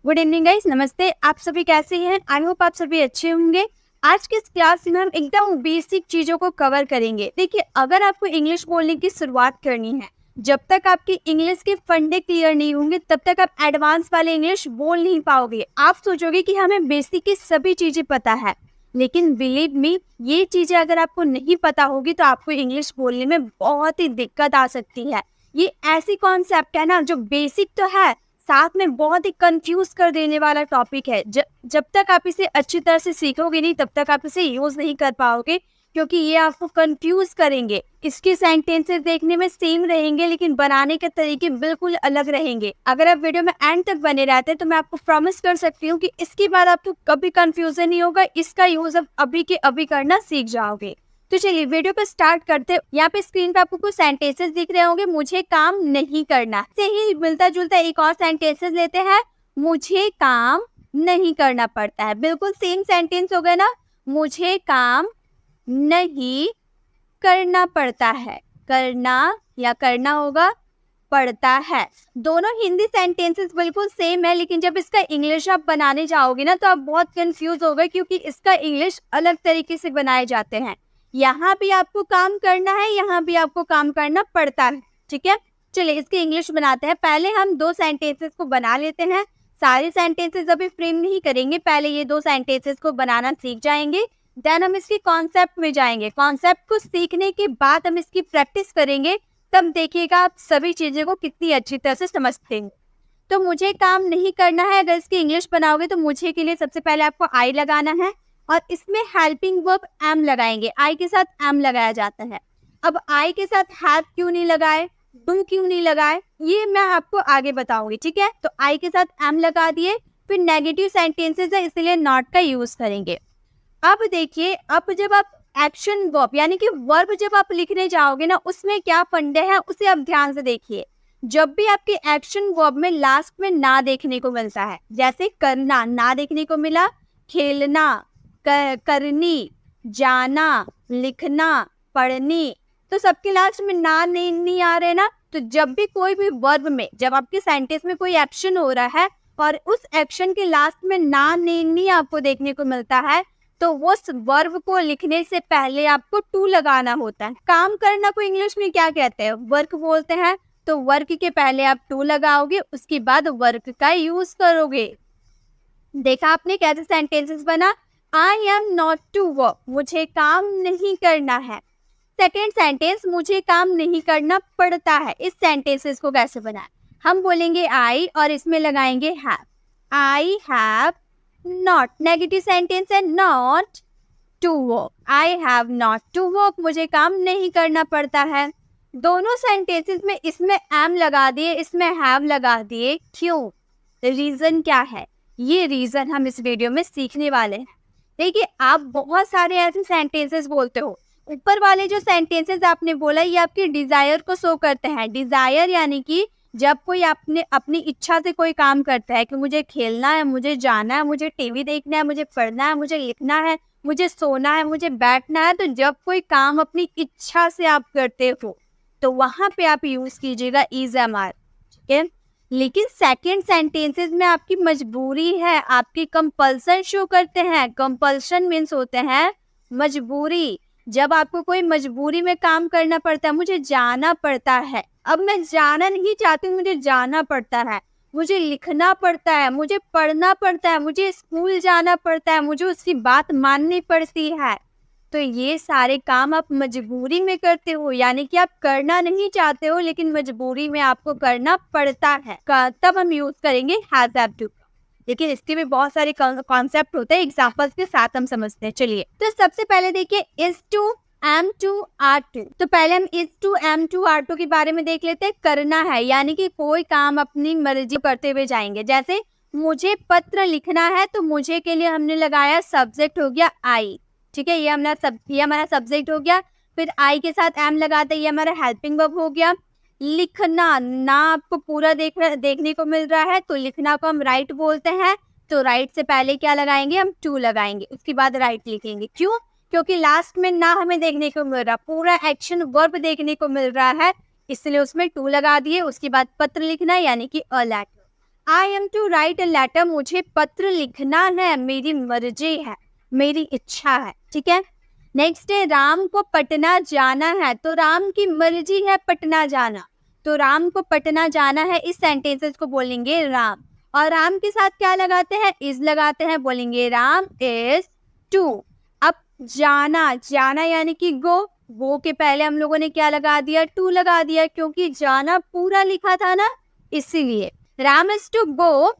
Good evening guys, नमस्ते। आप सभी कैसे हैं? आई होप आप सभी अच्छे होंगे। आज के इस क्लास में हम एकदम बेसिक चीज़ों को कवर करेंगे। देखिए, अगर आपको इंग्लिश बोलने की शुरुआत करनी है, जब तक आपकी इंग्लिश के फंडे क्लियर नहीं होंगे तब तक आप एडवांस वाले इंग्लिश बोल नहीं पाओगे। आप सोचोगे कि हमें बेसिक की सभी चीज़ें पता है, लेकिन बिलीव मी, ये चीज़ें अगर आपको नहीं पता होगी तो आपको इंग्लिश बोलने में बहुत ही दिक्कत आ सकती है। ये ऐसी कॉन्सेप्ट है ना जो बेसिक तो है, साथ में बहुत ही कंफ्यूज कर देने वाला टॉपिक है। जब तक आप इसे अच्छी तरह से सीखोगे नहीं तब तक आप इसे यूज नहीं कर पाओगे, क्योंकि ये आपको कंफ्यूज करेंगे। इसके सेंटेंसेस देखने में सेम रहेंगे लेकिन बनाने के तरीके बिल्कुल अलग रहेंगे। अगर आप वीडियो में एंड तक बने रहते हैं तो मैं आपको प्रॉमिस कर सकती हूँ कि इसके बाद आपको कभी कंफ्यूजन नहीं होगा। इसका यूज आप अभी के अभी करना सीख जाओगे। तो चलिए वीडियो को स्टार्ट करते हैं। यहाँ पे स्क्रीन पे आपको कुछ सेंटेंसेस दिख रहे होंगे। मुझे काम नहीं करना से ही मिलता जुलता एक और सेंटेंसेस लेते हैं। मुझे काम नहीं करना पड़ता है, बिल्कुल सेम सेंटेंस हो गया ना। मुझे काम नहीं करना पड़ता है, करना या करना होगा, पड़ता है। दोनों हिंदी सेंटेंसेस बिल्कुल सेम है, लेकिन जब इसका इंग्लिश आप बनाने जाओगे ना तो आप बहुत कंफ्यूज हो गए, क्योंकि इसका इंग्लिश अलग तरीके से बनाए जाते हैं। यहाँ भी आपको काम करना है, यहाँ भी आपको काम करना पड़ता है। ठीक है, चलिए इसके इंग्लिश बनाते हैं। पहले हम दो सेंटेंसेस को बना लेते हैं। सारे सेंटेंसेस अभी फ्रेम नहीं करेंगे, पहले ये दो सेंटेंसेस को बनाना सीख जाएंगे, देन हम इसकी कॉन्सेप्ट में जाएंगे। कॉन्सेप्ट को सीखने के बाद हम इसकी प्रैक्टिस करेंगे, तब देखिएगा आप सभी चीज़ों को कितनी अच्छी तरह से समझते हैं। तो मुझे काम नहीं करना है, अगर इसकी इंग्लिश बनाओगे तो मुझे के लिए सबसे पहले आपको आई लगाना है और इसमें हेल्पिंग वर्ब एम लगाएंगे। आई के साथ एम लगाया जाता है। अब आई के साथ हैव क्यों नहीं लगाए, डू क्यों नहीं लगाए, ये मैं आपको आगे बताऊंगी। ठीक है, तो आई के साथ एम लगा दिए। फिर नेगेटिव सेंटेंसेस है इसलिए नॉट का यूज करेंगे। अब देखिए, अब जब आप एक्शन वर्ब यानी कि वर्ब जब आप लिखने जाओगे ना, उसमें क्या फंडे हैं उसे आप ध्यान से देखिए। जब भी आपके एक्शन वर्ब में लास्ट में ना देखने को मिलता है, जैसे करना ना देखने को मिला, खेलना, करनी, जाना, लिखना, पढ़नी, तो सबके लास्ट में ना नहीं आ रहे ना। तो जब भी कोई भी वर्ब में, जब आपके सेंटेंस में कोई एक्शन हो रहा है और उस एक्शन के लास्ट में ना नहीं आपको देखने को मिलता है, तो उस वर्ब को लिखने से पहले आपको टू लगाना होता है। काम करना को इंग्लिश में क्या कहते हैं, वर्क बोलते हैं। तो वर्क के पहले आप टू लगाओगे, उसके बाद वर्क का यूज करोगे। देखा आपने कैसे सेंटेंसेस बना। I am not to work, मुझे काम नहीं करना है। सेकेंड सेंटेंस, मुझे काम नहीं करना पड़ता है। इस सेंटेंसेस को कैसे बनाए, हम बोलेंगे आई और इसमें लगाएंगे have. I have not, negative sentence है, not to work. I have not to work, मुझे काम नहीं करना पड़ता है। दोनों सेंटेंसेस में इसमें एम लगा दिए, इसमें हैव लगा दिए। क्यों, रीजन क्या है, ये रीजन हम इस वीडियो में सीखने वाले हैं। देखिए, आप बहुत सारे ऐसे सेंटेंसेस बोलते हो। ऊपर वाले जो सेंटेंसेस आपने बोला ये आपकी डिजायर को शो करते हैं। डिजायर यानी कि जब कोई अपनी इच्छा से कोई काम करता है कि मुझे खेलना है, मुझे जाना है, मुझे टीवी देखना है, मुझे पढ़ना है, मुझे लिखना है, मुझे सोना है, मुझे बैठना है, तो जब कोई काम अपनी इच्छा से आप करते हो तो वहां पे आप यूज कीजिएगा इज एम आर। ठीक है, लेकिन सेकंड सेंटेंसेस में आपकी मजबूरी है, आपकी कंपल्सन शो करते हैं। कंपल्सन मीन्स होते हैं मजबूरी। जब आपको कोई मजबूरी में काम करना पड़ता है, मुझे जाना पड़ता है, अब मैं जाना नहीं चाहती, मुझे जाना पड़ता है, मुझे लिखना पड़ता है, मुझे पढ़ना पड़ता है, मुझे स्कूल जाना पड़ता है, मुझे उसकी बात माननी पड़ती है, तो ये सारे काम आप मजबूरी में करते हो। यानी कि आप करना नहीं चाहते हो लेकिन मजबूरी में आपको करना पड़ता है, तब हम यूज करेंगे हैज हैव टू। लेकिन इसके भी बहुत सारे कॉन्सेप्ट होते हैं, एग्जांपल्स के साथ हम समझते हैं। चलिए, तो सबसे पहले देखिए is to, am to, are to. तो पहले हम is to, am to, are to के बारे में देख लेते हैं। करना है यानी कि कोई काम अपनी मर्जी करते हुए जाएंगे। जैसे मुझे पत्र लिखना है, तो मुझे के लिए हमने लगाया सब्जेक्ट हो गया आई। ठीक है, ये हमारा सब्जेक्ट हो गया। फिर आई के साथ एम लगाते, ये हमारा हेल्पिंग वर्ब हो गया। लिखना, ना आपको पूरा देखने को मिल रहा है तो लिखना को हम राइट बोलते हैं, तो राइट से पहले क्या लगाएंगे, हम टू लगाएंगे, उसके बाद राइट लिखेंगे। क्यों, क्योंकि लास्ट में ना हमें देखने को मिल रहा, पूरा एक्शन वर्ब देखने को मिल रहा है, इसलिए उसमें टू लगा दिए। उसके बाद पत्र लिखना यानी कि a letter. I am to write a letter, मुझे पत्र लिखना है, मेरी मर्जी है, मेरी इच्छा है, ठीक है। नेक्स्ट है राम को पटना जाना है, तो राम की मर्जी है पटना जाना, तो राम को पटना जाना है, इस सेंटेंसेस को बोलेंगे राम। और राम के साथ क्या लगाते हैं, इज लगाते हैं, बोलेंगे राम इज टू। अब जाना, जाना यानी कि गो के पहले हम लोगों ने क्या लगा दिया, टू लगा दिया, क्योंकि जाना पूरा लिखा था ना, इसीलिए। Ram is to go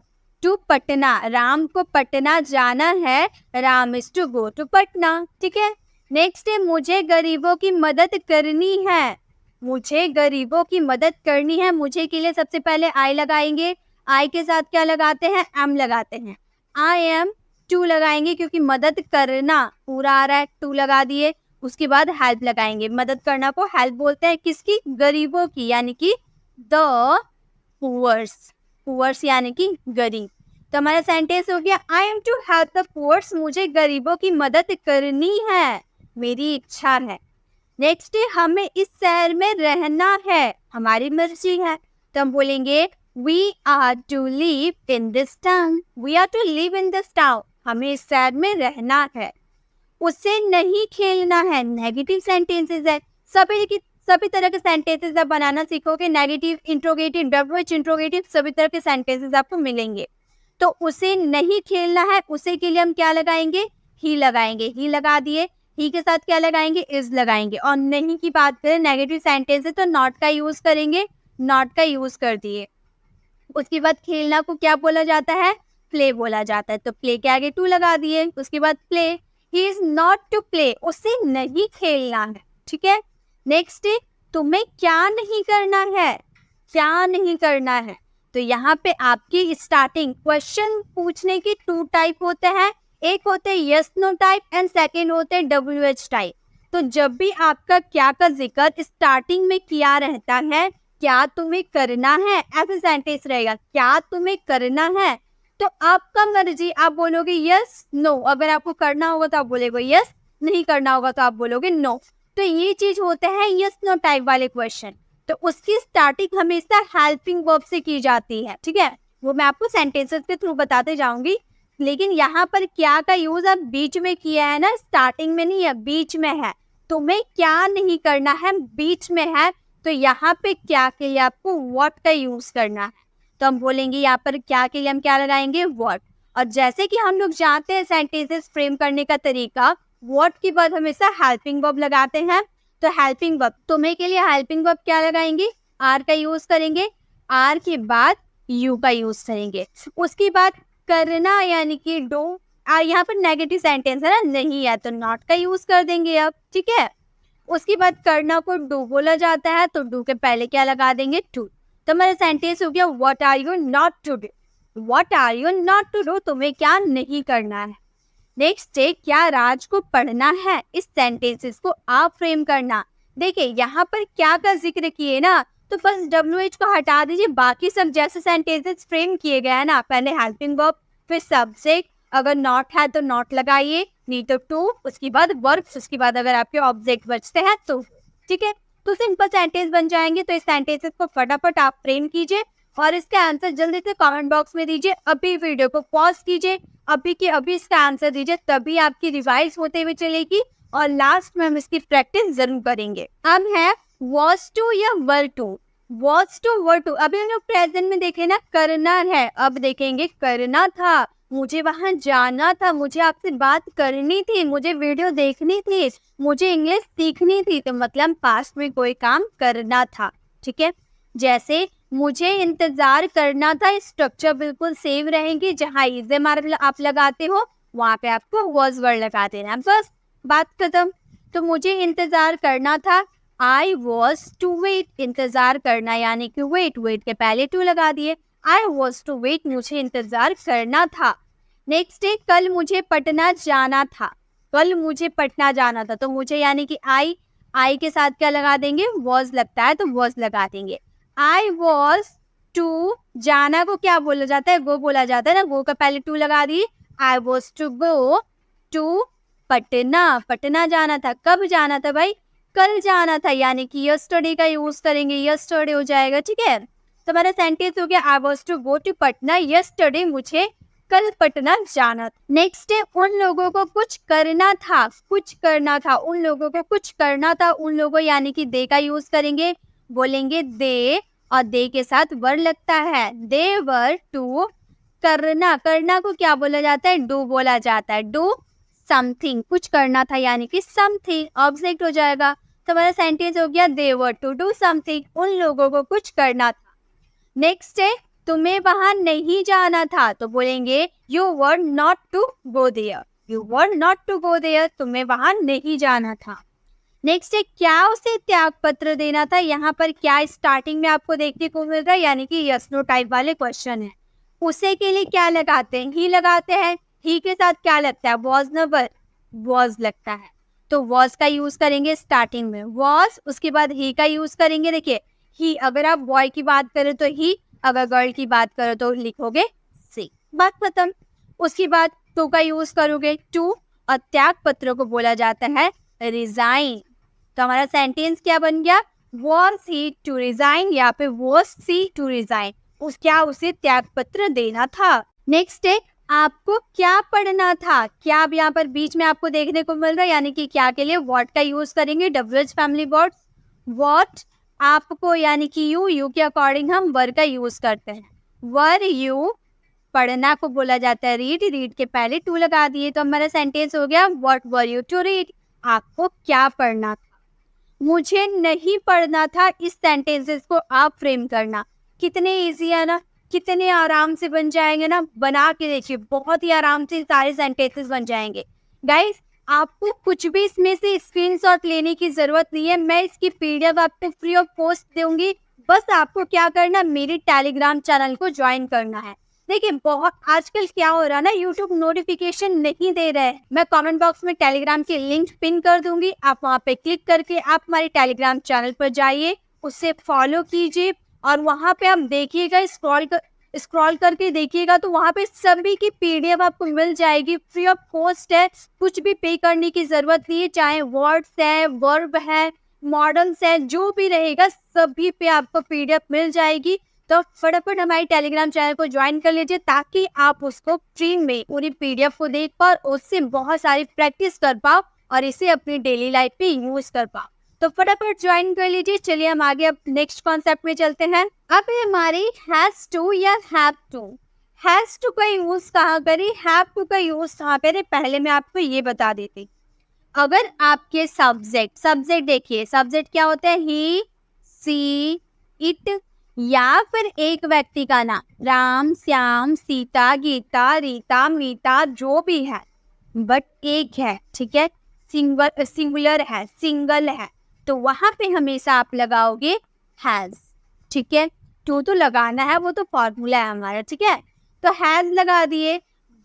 to Patna, Ram को पटना जाना है, Ram is to go to Patna, ठीक है। नेक्स्ट है मुझे गरीबों की मदद करनी है, मुझे गरीबों की मदद करनी है, मुझे के लिए सबसे पहले आई लगाएंगे, आई के साथ क्या लगाते हैं, एम लगाते हैं, आई एम टू लगाएंगे, क्योंकि मदद करना पूरा आ रहा है, टू लगा दिए। उसके बाद हेल्प लगाएंगे, मदद करना को हेल्प बोलते हैं, किसकी, गरीबों की, यानी कि द पुअर्स, पुअर्स यानी कि गरीब। तो हमारा सेंटेंस हो गया I am to help the poors, मुझे गरीबों की मदद करनी है, मेरी इच्छा है। नेक्स्ट है हमें इस शहर में रहना है, हमारी मर्जी है, तो हम बोलेंगे We are to live in this town. We are to live in this town. हमें इस शहर में रहना है। उससे नहीं खेलना है, नेगेटिव सेंटेंसेस है। सभी तरह के सेंटेंसेस आप बनाना सीखोगे, नेगेटिव, इंट्रोगेटिव, डब्ल्यूएच इंट्रोगेटिव, सभी तरह के सेंटेंसेस आपको मिलेंगे। तो उसे नहीं खेलना है, उसे के लिए हम क्या लगाएंगे, ही लगाएंगे, ही लगा दिए, ही के साथ क्या लगाएंगे, इज लगाएंगे। और नहीं की बात करें, नेगेटिव सेंटेंस है तो नॉट का यूज करेंगे, नॉट का यूज कर दिए। उसके बाद खेलना को क्या बोला जाता है, प्ले बोला जाता है, तो प्ले के आगे टू लगा दिए। उसके बाद play, he is not to play, उसे नहीं खेलना है, ठीक है। नेक्स्ट है तुम्हें क्या नहीं करना है, क्या नहीं करना है, तो यहाँ पे आपकी स्टार्टिंग क्वेश्चन पूछने की टू टाइप होते हैं, एक होते हैं yes no type and second होते हैं WH टाइप। तो जब भी आपका क्या का जिक्र स्टार्टिंग में किया रहता है, क्या तुम्हें करना है, ऐसा सेंटेंस रहेगा, क्या तुम्हें करना है, तो आपका मर्जी, आप बोलोगे यस नो, अगर आपको करना होगा तो आप बोलोगे यस, नहीं करना होगा तो आप बोलोगे नो। तो ये चीज होते हैं यस नो टाइप वाले क्वेश्चन, तो उसकी स्टार्टिंग हमेशा हेल्पिंग वर्ब से की जाती है, ठीक है। वो मैं आपको सेंटेंसेस के थ्रू बताते जाऊंगी, लेकिन यहाँ पर क्या का यूज अब बीच में किया है ना, स्टार्टिंग में नहीं है, बीच में है। तुम्हें क्या नहीं करना है, बीच में है, तो यहाँ पे क्या के लिए आपको व्हाट का यूज करना है, तो हम बोलेंगे यहाँ पर क्या के लिए हम क्या लगाएंगे, व्हाट। और जैसे कि हम लोग जानते हैं सेंटेंसेस फ्रेम करने का तरीका, व्हाट के बाद हमेशा हेल्पिंग वर्ब लगाते हैं, तो हेल्पिंग वर्ब, तुम्हें के लिए हेल्पिंग वर्ब क्या लगाएंगे, आर का यूज करेंगे, आर के बाद यू का यूज करेंगे। उसके बाद करना यानी कि डू, यहाँ पर नेगेटिव सेंटेंस है ना, नहीं है, तो नॉट का यूज कर देंगे अब, ठीक है। उसके बाद करना को डू बोला जाता है, तो डू के पहले क्या लगा देंगे, टू। तो हमारा सेंटेंस हो गया what are you not to do, what are you not to do, तुम्हें क्या नहीं करना है। नेक्स्ट है क्या राज को पढ़ना है, इस सेंटेंसेस को आप फ्रेम करना। देखिए यहाँ पर क्या का जिक्र किए ना, तो बस WH को हटा दीजिए, बाकी सब जैसे सेंटेंसेस फ्रेम किए गए हैं ना, पहले हेल्पिंग वर्ब, फिर सब्जेक्ट, अगर नॉट है तो नॉट लगाइए, नहीं तो टू, उसके बाद वर्ब, उसके बाद अगर आपके ऑब्जेक्ट बचते हैं तो, ठीक है। तो सिंपल सेंटेंस बन जाएंगे। तो इस सेंटेंसेस को फटाफट आप फ्रेम कीजिए और इसका आंसर जल्दी से कमेंट बॉक्स में दीजिए। अभी वीडियो को पॉज कीजिए, अभी के अभी इसका आंसर दीजिए, तभी आपकी रिवाइज होते हुए चलेगी और लास्ट में हम इसकी प्रैक्टिस जरूर करेंगे। अब है was to या were to, was to were to। अभी हम लोग प्रेजेंट में देखे ना, करना है, अब देखेंगे करना था, मुझे वहां जाना था, मुझे आपसे बात करनी थी, मुझे वीडियो देखनी थी, मुझे इंग्लिश सीखनी थी, तो मतलब पास्ट में कोई काम करना था, ठीक है। जैसे मुझे इंतजार करना था, स्ट्रक्चर बिल्कुल सेम रहेंगी, जहाँ इज आप लगाते हो वहां पे आपको was वर्ड लगा देना, बस बात खत्म। तो मुझे इंतजार करना था, I was to wait, इंतजार करना यानी कि wait, wait के पहले to लगा दिए, I was to wait, मुझे इंतजार करना था। नेक्स्ट है कल मुझे पटना जाना था, कल मुझे पटना जाना था, तो मुझे यानी कि I के साथ क्या लगा देंगे, was लगता है तो was लगा देंगे। I was to, जाना को क्या बोला जाता है, go बोला जाता है ना, go का पहले to लगा दिए, I was to go to Patna, Patna जाना था, कब जाना था भाई, कल जाना था, यानी कि यस्टरडे का यूज करेंगे, यस्टरडे हो जाएगा, ठीक है। तो हमारा सेंटेंस हो गया I was to go to Patna yesterday, मुझे कल पटना जाना। नेक्स्ट है उन लोगों को कुछ करना था, कुछ करना था, उन लोगों को कुछ करना था। उन लोगों यानी कि दे का यूज करेंगे, बोलेंगे दे और दे के साथ वर लगता है। दे वर टू करना, करना को क्या बोला जाता है, डू बोला जाता है। डू समथिंग, कुछ करना था यानी कि समथिंग ऑब्जेक्ट हो जाएगा। तो हमारा सेंटेंस हो गया दे वर टू डू समथिंग, उन लोगों को कुछ करना था। नेक्स्ट है तुम्हें वहां नहीं जाना था, तो बोलेंगे you were not to go there, you were not to go there, तुम्हें वहां नहीं जाना था। नेक्स्ट है क्या उसे त्याग पत्र देना था। यहाँ पर क्या स्टार्टिंग में आपको देखने को मिल रहा है, यानी कि यस नो टाइप वाले क्वेश्चन है। उसे के लिए क्या लगाते हैं, ही लगाते हैं। ही के साथ क्या लगता है, वॉज न वर, वॉज लगता है, तो वॉज का यूज करेंगे स्टार्टिंग में, वॉज। उसके बाद ही का यूज करेंगे। देखिए ही, अगर आप बॉय की बात करें तो ही, अगर गर्ल की बात करो तो लिखोगे सी, बात खत्म। उसके बाद टू का यूज करोगे, टू, और त्याग पत्र को बोला जाता है रिजाइन। तो हमारा सेंटेंस क्या बन गया, वॉज ही टू रिजाइन, या फिर वॉज सी टू रिजाइन, क्या उसे त्याग पत्र देना था। नेक्स्ट है आपको क्या पढ़ना था। क्या अब यहाँ पर बीच में आपको देखने को मिल रहा है, यानी कि क्या के लिए व्हाट का यूज करेंगे, WH फैमिली वर्ड्स। व्हाट आपको यानी कि यू के अकॉर्डिंग हम वर का यूज करते हैं। वर यू, पढ़ना को बोला जाता है रीड, रीड के पहले टू लगा दिए, तो हमारा सेंटेंस हो गया what were you to read, आपको क्या पढ़ना था। मुझे नहीं पढ़ना था, इस सेंटेंसेस को आप फ्रेम करना, कितने इजी है ना, कितने आराम से बन जाएंगे ना, बना के देखिए, बहुत ही आराम से सारे सेंटेंसेस बन जाएंगे। गाइस आपको कुछ भी इसमें से स्क्रीनशॉट लेने की जरूरत नहीं है, मैं इसकी पीडीएफ आपको फ्री ऑफ कॉस्ट दूंगी। बस आपको क्या करना, मेरे टेलीग्राम चैनल को ज्वाइन करना है। देखिए बहुत आजकल क्या हो रहा है ना, यूट्यूब नोटिफिकेशन नहीं दे रहा है। मैं कमेंट बॉक्स में टेलीग्राम की लिंक पिन कर दूंगी, आप वहाँ पे क्लिक करके आप हमारे टेलीग्राम चैनल पर जाइए, उससे फॉलो कीजिए, और वहाँ पे आप देखिएगा, स्क्रॉल करके देखिएगा, तो वहाँ पे सभी की पीडीएफ आपको मिल जाएगी, फ्री ऑफ कॉस्ट है, कुछ भी पे करने की जरूरत नहीं है। चाहे वर्ड्स है, वर्ब है, मॉडर्न्स है, जो भी रहेगा सभी पे आपको पीडीएफ मिल जाएगी। तो फटाफट हमारे टेलीग्राम चैनल को ज्वाइन कर लीजिए, ताकि आप उसको फ्री में पूरी पीडीएफ को देख पाओ, उससे बहुत सारी प्रैक्टिस कर पाओ और इसे अपनी डेली लाइफ पे यूज कर पाओ। तो फटाफट ज्वाइन कर लीजिए। चलिए हम आगे अब नेक्स्ट कॉन्सेप्ट में चलते हैं। अब हमारी हैज टू या हैव टू, हैज टू का यूज कहाँ करें, हैव टू का यूज कहाँ करें, पहले मैं आपको ये बता देती। अगर आपके सब्जेक्ट देखिए, सब्जेक्ट क्या होता है, ही, सी, इट, या फिर एक व्यक्ति का नाम, राम, श्याम, सीता, गीता, रीता, मीता, जो भी है, बट एक है, ठीक है, सिंगुलर है, सिंगल है, तो वहां पे हमेशा आप लगाओगे हैज, ठीक है। टू तो लगाना है, वो तो फॉर्मूला है हमारा, ठीक है, तो हैज लगा दिए।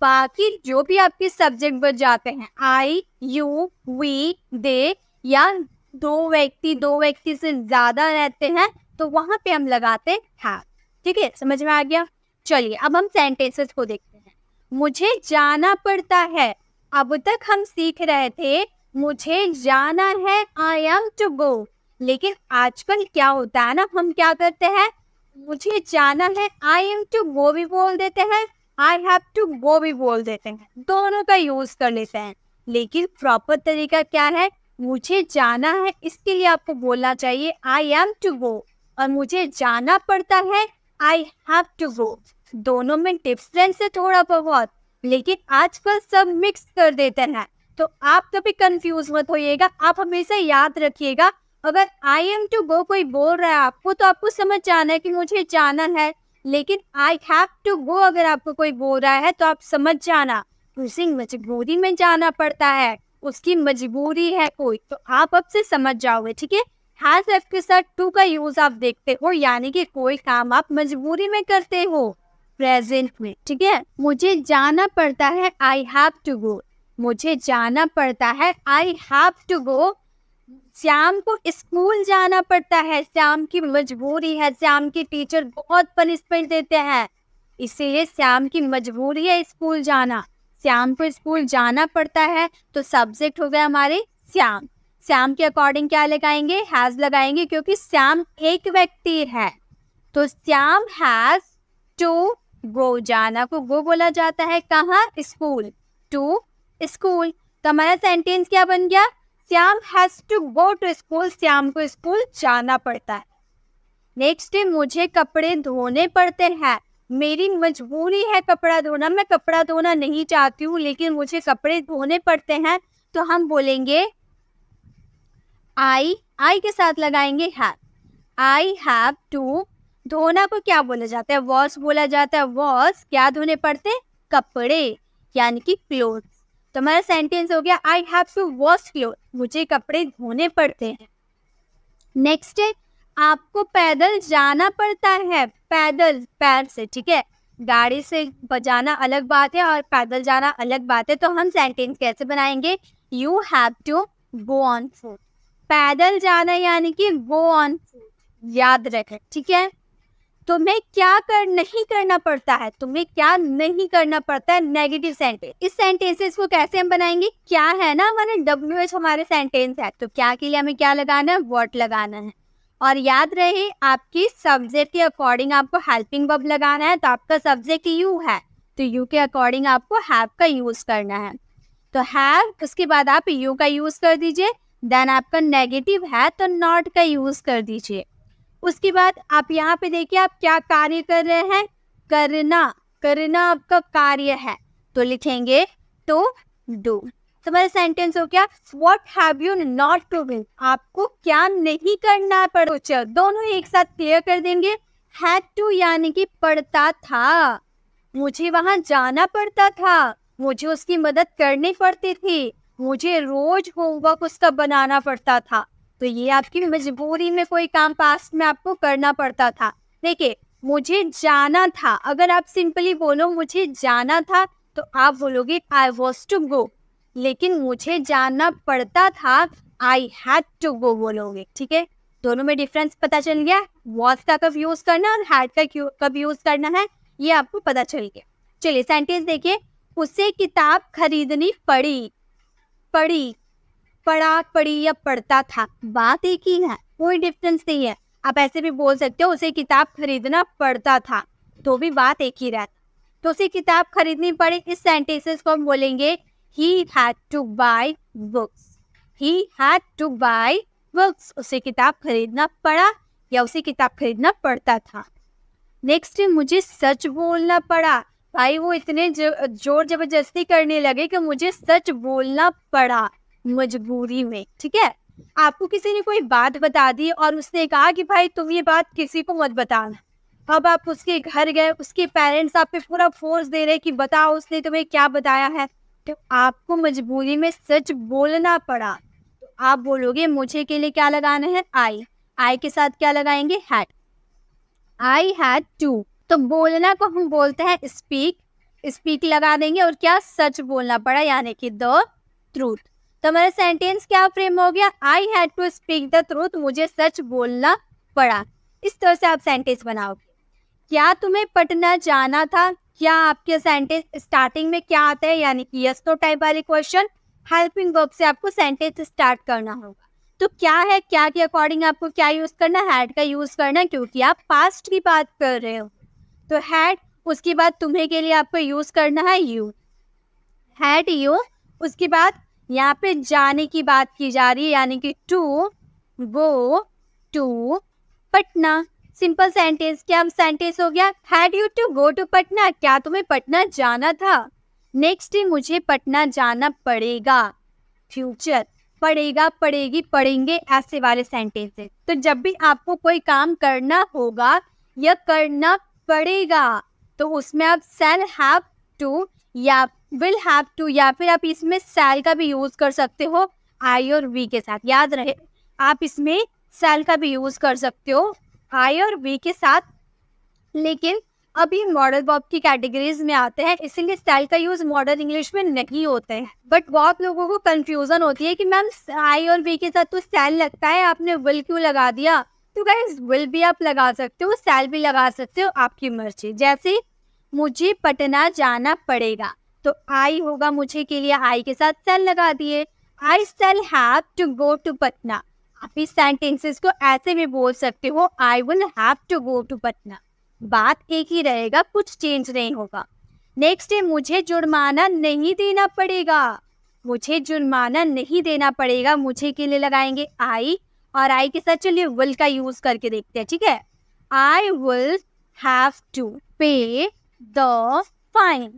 बाकी जो भी आपके सब्जेक्ट बच जाते हैं, आई, यू, वी, दे, या दो व्यक्ति से ज्यादा रहते हैं, तो वहां पे हम लगाते हैं, ठीक है, समझ में आ गया। चलिए अब हम सेंटेंसेस को देखते हैं। मुझे जाना पड़ता है, अब तक हम सीख रहे थे मुझे जाना है, आई एम टू गो, लेकिन आजकल क्या होता है ना, हम क्या करते हैं, मुझे जाना है, आई एम टू गो भी बोल देते हैं, आई हैव टू गो भी बोल देते हैं, दोनों का यूज कर लेते हैं। लेकिन प्रॉपर तरीका क्या है, मुझे जाना है इसके लिए आपको बोलना चाहिए आई एम टू गो, और मुझे जाना पड़ता है आई हैव टू गो। दोनों में डिफरेंस है थोड़ा बहुत, लेकिन आजकल सब मिक्स कर देते हैं, तो आप कभी कंफ्यूज मत होइएगा। आप हमेशा याद रखिएगा, अगर आई एम टू गो कोई बोल रहा है आपको, तो आपको समझ जाना है कि मुझे जाना है, लेकिन आई हैव टू गो अगर आपको कोई बोल रहा है तो आप समझ जाना उसे मजबूरी में जाना पड़ता है, उसकी मजबूरी है कोई, तो आप अब से समझ जाओगे, ठीक है। हैज एफ के साथ टू का यूज आप देखते हो, यानी कि कोई काम आप मजबूरी में करते हो प्रेजेंट में, ठीक है। मुझे जाना पड़ता है, आई हैव टू गो, मुझे जाना पड़ता है, I have to go. Shyam को स्कूल जाना पड़ता है, श्याम की मजबूरी है, श्याम के टीचर बहुत पनिशमेंट देते हैं, इसीलिए श्याम की मजबूरी है स्कूल जाना, श्याम को स्कूल जाना पड़ता है। तो सब्जेक्ट हो गया हमारे श्याम, श्याम के अकॉर्डिंग क्या लगाएंगे, हैज लगाएंगे, क्योंकि श्याम एक व्यक्ति है, तो श्याम हैज टू गो, जाना को गो बोला जाता है, कहाँ? School, to school. तो हमारा सेंटेंस क्या बन गया? Shyam has to go to school, Shyam को स्कूल जाना पड़ता है। नेक्स्ट है मुझे कपड़े धोने पड़ते हैं, मेरी मजबूरी है कपड़ा धोना, मैं कपड़ा धोना नहीं चाहती हूँ लेकिन मुझे कपड़े धोने पड़ते हैं। तो हम बोलेंगे आई के साथ लगाएंगे हैव, आई हैव टू। धोना को क्या बोला जाता है? वॉश बोला जाता है, वॉश क्या धोने पड़ते? कपड़े, यानी कि क्लोथ। तो हमारा सेंटेंस हो गया I have to wash cloth, मुझे कपड़े धोने पड़ते हैं। नेक्स्ट है आपको पैदल जाना पड़ता है, पैदल पैर से, ठीक है, गाड़ी से बजाना अलग बात है और पैदल जाना अलग बात है। तो हम सेंटेंस कैसे बनाएंगे? You have to go on foot, पैदल जाना यानी कि गो ऑन फुट, याद रखें, ठीक है। तुम्हें क्या नहीं करना पड़ता है, तुम्हें क्या नहीं करना पड़ता है, नेगेटिव सेंटेंस। इस सेंटेंसेस को कैसे हम बनाएंगे? क्या है ना, हमारे WH हमारे सेंटेंस है, तो क्या के लिए हमें क्या लगाना है? व्हाट लगाना है। और याद रहे आपकी सब्जेक्ट के अकॉर्डिंग आपको हेल्पिंग वर्ब लगाना है। तो आपका सब्जेक्ट यू है तो यू के अकॉर्डिंग आपको हैव का यूज करना है। तो हैव, उसके बाद आप यू का यूज कर दीजिए। देन आपका नेगेटिव है तो नॉट का यूज कर दीजिए। उसके बाद आप यहाँ पे देखिए आप क्या कार्य कर रहे हैं, करना आपका कार्य है तो लिखेंगे टू डू। तो हमारा सेंटेंस हो गया what have you not to do, आपको क्या नहीं करना पड़ा। चलो दोनों एक साथ क्लियर कर देंगे। हैड टू यानी कि पड़ता था, मुझे वहां जाना पड़ता था, मुझे उसकी मदद करनी पड़ती थी, मुझे रोज होमवर्क उसका बनाना पड़ता था। तो ये आपकी मजबूरी में कोई काम पास्ट में आपको करना पड़ता था। देखिए मुझे जाना था, अगर आप सिंपली बोलो मुझे जाना था तो आप बोलोगे आई वॉज टू गो, लेकिन मुझे जाना पड़ता था आई हैड टू गो बोलोगे, ठीक है। दोनों में डिफरेंस पता चल गया। वॉज का कब यूज करना और हैड का कब यूज करना है ये आपको पता चल गया। चलिए सेंटेंस देखिए, उसे किताब खरीदनी पड़ी, पड़ा पड़ी या पढ़ता था, बात एक ही है, कोई डिफरेंस नहीं है। आप ऐसे भी बोल सकते हो उसे किताब खरीदना पड़ता था, तो भी बात एक ही रहता। तो उसे किताब खरीदनी पड़ी, इस सेंटेंसेस को हम बोलेंगे he had to buy books, he had to buy books, उसे किताब खरीदना पड़ा या उसे किताब खरीदना पड़ता था। नेक्स्ट मुझे सच बोलना पड़ा, भाई वो इतने जोर जबरदस्ती करने लगे कि मुझे सच बोलना पड़ा मजबूरी में, ठीक है। आपको किसी ने कोई बात बता दी और उसने कहा कि भाई तुम ये बात किसी को मत बताना। अब आप उसके घर गए, उसके पेरेंट्स आप पे पूरा फोर्स दे रहे कि बताओ उसने तुम्हें क्या बताया है, तो आपको मजबूरी में सच बोलना पड़ा। तो आप बोलोगे मुझे के लिए क्या लगाना है? आई के साथ क्या लगाएंगे? Had, I had to. तो बोलना को हम बोलते हैं स्पीक लगा देंगे और क्या? सच बोलना पड़ा यानी कि द ट्रूथ। तो हमारा सेंटेंस क्या फ्रेम हो गया? I had to speak the truth, मुझे सच बोलना पड़ा। इस तरह से आप सेंटेंस बनाओगे। क्या तुम्हें पटना जाना था? क्या आपके सेंटेंस स्टार्टिंग में क्या आता है, यानी कि यस नो टाइप वाले क्वेश्चन, हेल्पिंग वर्ब से आपको सेंटेंस स्टार्ट करना होगा। तो क्या है, क्या के अकॉर्डिंग आपको क्या यूज करना? हैड का यूज करना, क्योंकि आप पास्ट की बात कर रहे हो। तो हैड, उसके बाद तुम्हें के लिए आपको यूज करना है यू, हैड यू। उसके बाद यहाँ पे जाने की बात की जा रही है, यानी कि to go to Patna. Simple sentence, क्या सेंटेंस हो गया? Had you to go to Patna, क्या तुम्हें पटना जाना था। नेक्स्ट मुझे पटना जाना पड़ेगा, फ्यूचर, पड़ेगा, पड़ेगी, पढ़ेंगे, ऐसे वाले सेंटेंस है। तो जब भी आपको कोई काम करना होगा या करना पड़ेगा तो उसमें आप शैल हैव टू या विल हैव टू या फिर आप इसमें शैल का भी यूज कर सकते हो आई और वी के साथ। याद रहे आप इसमें शैल का भी यूज कर सकते हो आई और वी के साथ, लेकिन अभी मॉडल वर्ब की कैटेगरीज में आते हैं, इसीलिए शैल का यूज मॉडर्न इंग्लिश में नहीं होते हैं। बट बहुत लोगों को कंफ्यूजन होती है कि मैम आई और वी के साथ तो शैल लगता है, आपने विल क्यों लगा दिया। तो गाइस विल भी आप लगा सकते हो, शैल भी लगा सकते हो, आपकी मर्जी। जैसे मुझे पटना जाना पड़ेगा तो आई होगा मुझे के लिए, आई के साथ शैल लगा दिए। आई shall have to go to Patna, आप इस सेंटेंसेस को ऐसे भी बोल सकते हो, I will have to go to Patna. बात एक ही रहेगा, कुछ चेंज नहीं होगा। नेक्स्ट है मुझे जुर्माना नहीं देना पड़ेगा। मुझे जुर्माना नहीं देना पड़ेगा, मुझे के लिए लगाएंगे आई, और आई के साथ चलिए विल का यूज करके देखते हैं, ठीक है। I will have to pay the fine.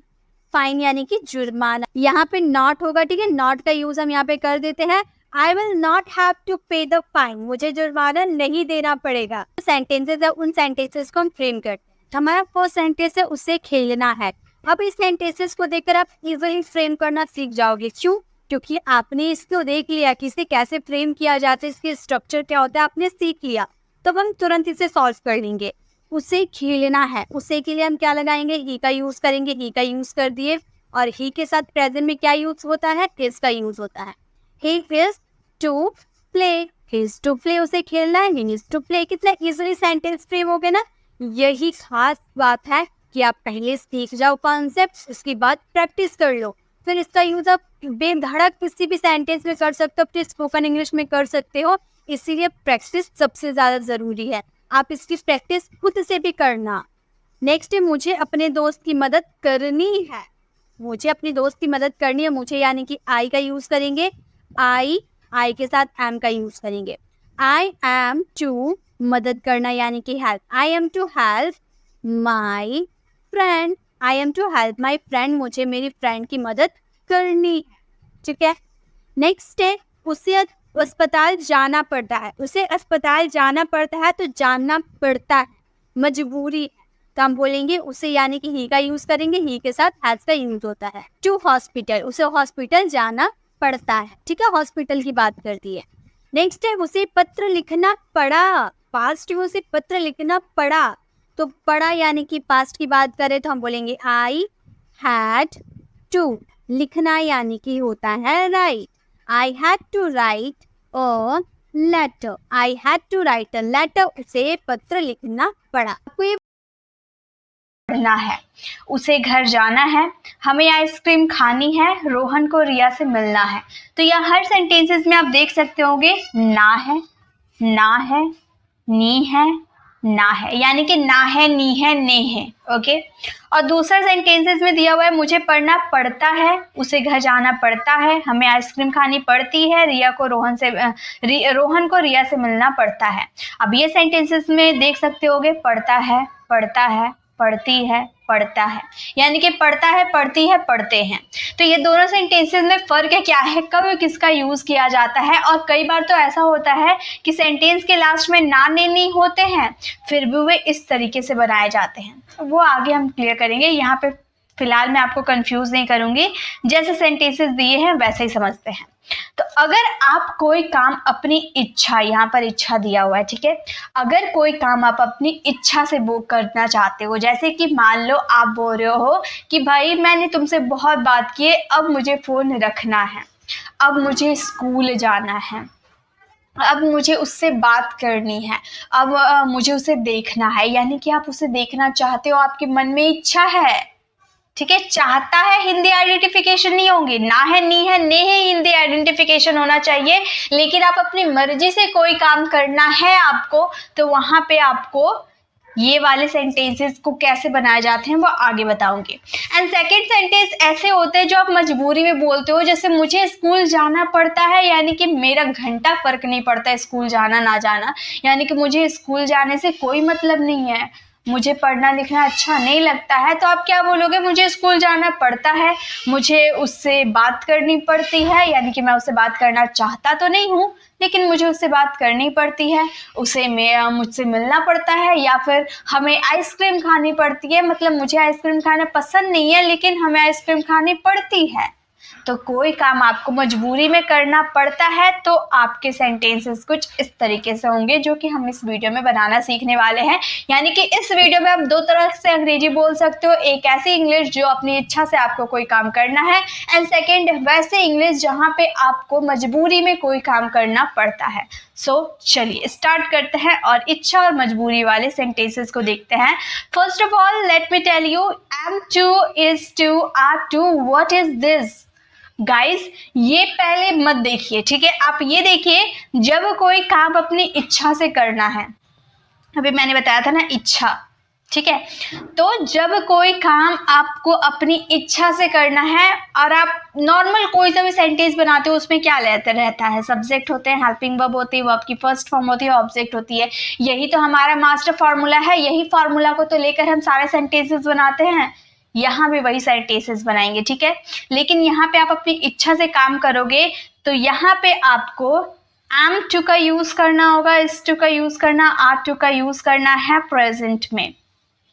Fine यानी कि जुर्माना, यहाँ पे नॉट होगा, ठीक है। नॉट का यूज हम यहाँ पे कर देते हैं, I will not have to pay the fine, मुझे जुर्माना नहीं देना पड़ेगा। सेंटेंसेस है, उन सेंटेंसेस को हम फ्रेम करते हैं। हमारा फर्स्ट सेंटेंस है उसे खेलना है। अब इस सेंटेंसेस को देखकर आप इजीली फ्रेम करना सीख जाओगे। क्यों? क्योंकि आपने इसको देख लिया कि इसे कैसे फ्रेम किया जाता है, इसके स्ट्रक्चर क्या होता है, आपने सीख लिया, तो हम तुरंत इसे सॉल्व कर लेंगे। उसे खेलना है, उसे के लिए हम क्या लगाएंगे, ही का यूज करेंगे। ही का यूज कर दिए, और ही के साथ प्रेजेंट में क्या यूज होता है, इज का यूज होता है। He is to play, he is to play, उसे खेलना है, ही इज टू प्ले। कितना इजीली सेंटेंस फ्रेम हो गया ना। यही खास बात है कि आप पहले सीख जाओ कॉन्सेप्ट, उसके बाद प्रैक्टिस कर लो, फिर इसका यूज आप बेधड़क किसी भी सेंटेंस में कर सकते हो, अपने स्पोकन इंग्लिश में कर सकते हो। इसीलिए प्रैक्टिस सबसे ज़्यादा ज़रूरी है। आप इसकी प्रैक्टिस खुद से भी करना। नेक्स्ट है मुझे अपने दोस्त की मदद करनी है। मुझे अपने दोस्त की मदद करनी है, मुझे यानी कि आई का यूज़ करेंगे। आई के साथ एम का यूज़ करेंगे। आई एम टू, मदद करना यानी कि help. I am to help my friend. I am to help my friend, मुझे मेरी फ्रेंड की मदद करनी है, ठीक है। नेक्स्ट है उसे अस्पताल जाना पड़ता है। उसे अस्पताल जाना पड़ता है, तो जाना पड़ता है मजबूरी है, तो हम बोलेंगे उसे यानी कि ही का यूज करेंगे। ही के साथ हैज का यूज होता है। टू हॉस्पिटल, उसे हॉस्पिटल जाना पड़ता है, ठीक है। हॉस्पिटल की बात करती है। नेक्स्ट है उसे पत्र लिखना पड़ा। पास्ट में उसे पत्र लिखना पड़ा, तो पड़ा यानी कि पास्ट की बात करें तो हम बोलेंगे आई हैड टू। लिखना यानी कि होता है write. I had to write a letter. I had to write a letter, उसे पत्र लिखना पड़ा। आपको ये पढ़ना है, उसे घर जाना है, हमें आइसक्रीम खानी है, रोहन को रिया से मिलना है। तो यह हर सेंटेंसेस में आप देख सकते होंगे ना है, ना है, नी है, ना है, यानी कि ना है, नी है, ने है। ओके। और दूसरा सेंटेंसेस में दिया हुआ है मुझे पढ़ना पड़ता है, उसे घर जाना पड़ता है, हमें आइसक्रीम खानी पड़ती है, रोहन को रिया से मिलना पड़ता है। अब ये सेंटेंसेस में देख सकते होगे पढ़ता है, पढ़ता है, पढ़ती है, पढ़ता है, यानी कि पढ़ता है, पढ़ती है, पढ़ते हैं। तो ये दोनों सेंटेंसेस में फ़र्क है क्या है, कब किसका यूज़ किया जाता है। और कई बार तो ऐसा होता है कि सेंटेंस के लास्ट में ना ने नहीं होते हैं, फिर भी वे इस तरीके से बनाए जाते हैं। वो आगे हम क्लियर करेंगे, यहाँ पे फिलहाल मैं आपको कंफ्यूज नहीं करूँगी, जैसे सेंटेंसेस दिए हैं वैसे ही समझते हैं। तो अगर आप कोई काम अपनी इच्छा, यहाँ पर इच्छा दिया हुआ है, ठीक है। अगर कोई काम आप अपनी इच्छा से वो करना चाहते हो, जैसे कि मान लो आप बोल रहे हो कि भाई मैंने तुमसे बहुत बात की है, अब मुझे फ़ोन रखना है, अब मुझे स्कूल जाना है, अब मुझे उससे बात करनी है, अब मुझे उसे देखना है, यानी कि आप उसे देखना चाहते हो, आपके मन में इच्छा है, ठीक है। चाहता है हिंदी आइडेंटिफिकेशन नहीं होंगे, ना है, नी है, ने है, हिंदी आइडेंटिफिकेशन होना चाहिए। लेकिन आप अपनी मर्जी से कोई काम करना है आपको, तो वहां पे आपको ये वाले सेंटेंसेस को कैसे बनाए जाते हैं वो आगे बताऊंगी। एंड सेकंड सेंटेंस ऐसे होते हैं जो आप मजबूरी में बोलते हो, जैसे मुझे स्कूल जाना पड़ता है, यानी कि मेरा घंटा फर्क नहीं पड़ता स्कूल जाना ना जाना, यानी कि मुझे स्कूल जाने से कोई मतलब नहीं है, मुझे पढ़ना लिखना अच्छा नहीं लगता है, तो आप क्या बोलोगे, मुझे स्कूल जाना पड़ता है, मुझे उससे बात करनी पड़ती है, यानी कि मैं उससे बात करना चाहता तो नहीं हूँ लेकिन मुझे उससे बात करनी पड़ती है, उसे मुझसे मिलना पड़ता है, या फिर हमें आइसक्रीम खानी पड़ती है, मतलब मुझे आइसक्रीम खाना पसंद नहीं है लेकिन हमें आइसक्रीम खानी पड़ती है। तो कोई काम आपको मजबूरी में करना पड़ता है तो आपके सेंटेंसेस कुछ इस तरीके से होंगे, जो कि हम इस वीडियो में बनाना सीखने वाले हैं। यानी कि इस वीडियो में आप दो तरह से अंग्रेजी बोल सकते हो, एक ऐसी इंग्लिश जो अपनी इच्छा से आपको कोई काम करना है, एंड सेकेंड वैसे इंग्लिश जहाँ पे आपको मजबूरी में कोई काम करना पड़ता है। सो चलिए स्टार्ट करते हैं और इच्छा और मजबूरी वाले सेंटेंसेस को देखते हैं। First of all let me tell you, am to, is to, are to, what is this? Guys ये पहले मत देखिए, ठीक है। आप ये देखिए, जब कोई काम अपनी इच्छा से करना है, अभी मैंने बताया था ना इच्छा, ठीक है। तो जब कोई काम आपको अपनी इच्छा से करना है और आप नॉर्मल कोई सा भी सेंटेंस बनाते हो, उसमें क्या रहता है, सब्जेक्ट होते हैं, हेल्पिंग वर्ब होती है, वर्ब की फर्स्ट फॉर्म होती है, ऑब्जेक्ट होती है। यही तो हमारा मास्टर फॉर्मूला है, यही फॉर्मूला को तो लेकर हम सारे सेंटेंसेस बनाते हैं। यहाँ भी वही सेंटेंसेस बनाएंगे, ठीक है। लेकिन यहाँ पे आप अपनी इच्छा से काम करोगे तो यहाँ पे आपको am to का यूज करना होगा, is to का यूज करना, are to का यूज करना है प्रेजेंट में,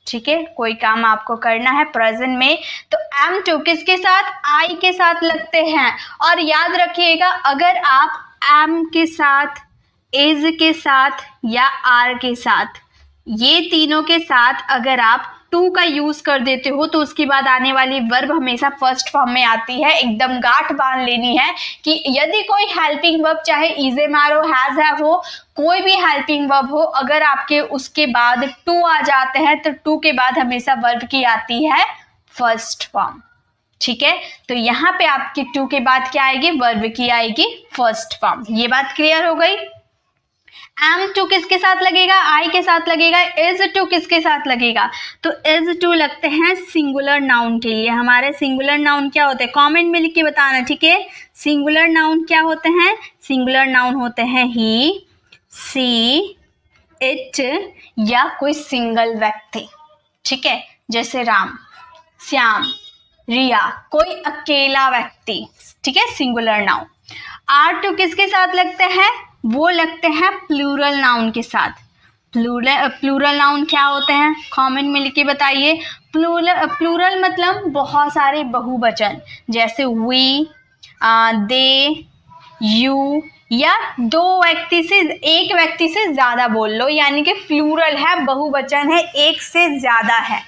ठीक है। कोई काम आपको करना है प्रेजेंट में तो am to किसके साथ, I के साथ लगते हैं। और याद रखिएगा, अगर आप am के साथ, is के साथ या are के साथ, ये तीनों के साथ अगर आप टू का यूज कर देते हो तो उसके बाद आने वाली वर्ब हमेशा फर्स्ट फॉर्म में आती है। एकदम गांठ बांध लेनी है कि यदि कोई हेल्पिंग वर्ब, चाहे इज एम आर हो, हैज हैव हो, कोई भी हेल्पिंग वर्ब हो, अगर आपके उसके बाद टू आ जाते हैं तो टू के बाद हमेशा वर्ब की आती है फर्स्ट फॉर्म, ठीक है। तो यहाँ पे आपकी टू के बाद क्या आएगी, वर्ब की आएगी फर्स्ट फॉर्म। ये बात क्लियर हो गई। am to किसके साथ लगेगा, I के साथ लगेगा। is to किसके साथ लगेगा, तो is to लगते हैं सिंगुलर नाउन के लिए। हमारे सिंगुलर नाउन क्या होते हैं, कमेंट में लिख के बताना, ठीक है। सिंगुलर नाउन क्या होते हैं, सिंगुलर नाउन होते हैं he, she, it या कोई सिंगल व्यक्ति, ठीक है। जैसे राम, श्याम, रिया, कोई अकेला व्यक्ति, ठीक है, सिंगुलर नाउन। are to किसके साथ लगते हैं, वो लगते हैं प्लूरल नाउन के साथ। प्लूरल नाउन क्या होते हैं, कमेंट में लिख के बताइए। प्लूरल मतलब बहुत सारे बहुवचन, जैसे वी, दे, यू, या दो व्यक्ति से, एक व्यक्ति से ज्यादा बोल लो, यानी कि प्लूरल है, बहुवचन है, एक से ज्यादा है,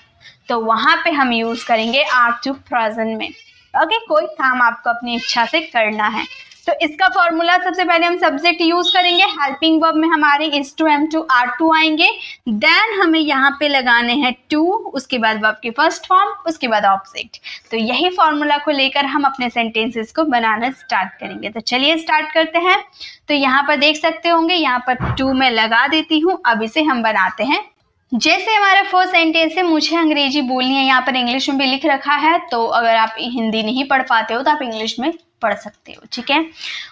तो वहां पे हम यूज करेंगे आर टू प्रेजेंट में। ओके, कोई काम आपको अपनी इच्छा से करना है तो इसका फॉर्मूला सबसे पहले हम सब्जेक्ट यूज करेंगे। हेल्पिंग वर्ब में हमारे is to, am to, are to आएंगे। देन हमें यहाँ पे लगाने हैं टू, उसके बाद वर्ब की फर्स्ट फॉर्म, उसके बाद ऑब्जेक्ट। तो यही फॉर्मूला को लेकर हम अपने सेंटेंसेस को बनाना स्टार्ट करेंगे। तो चलिए स्टार्ट करते हैं। तो यहाँ पर देख सकते होंगे, यहाँ पर टू में लगा देती हूँ। अब इसे हम बनाते हैं। जैसे हमारा फर्स्ट सेंटेंस है, मुझे अंग्रेजी बोलनी है, यहाँ पर इंग्लिश में भी लिख रखा है, तो अगर आप हिंदी नहीं पढ़ पाते हो तो आप इंग्लिश में पढ़ सकते हो, ठीक है।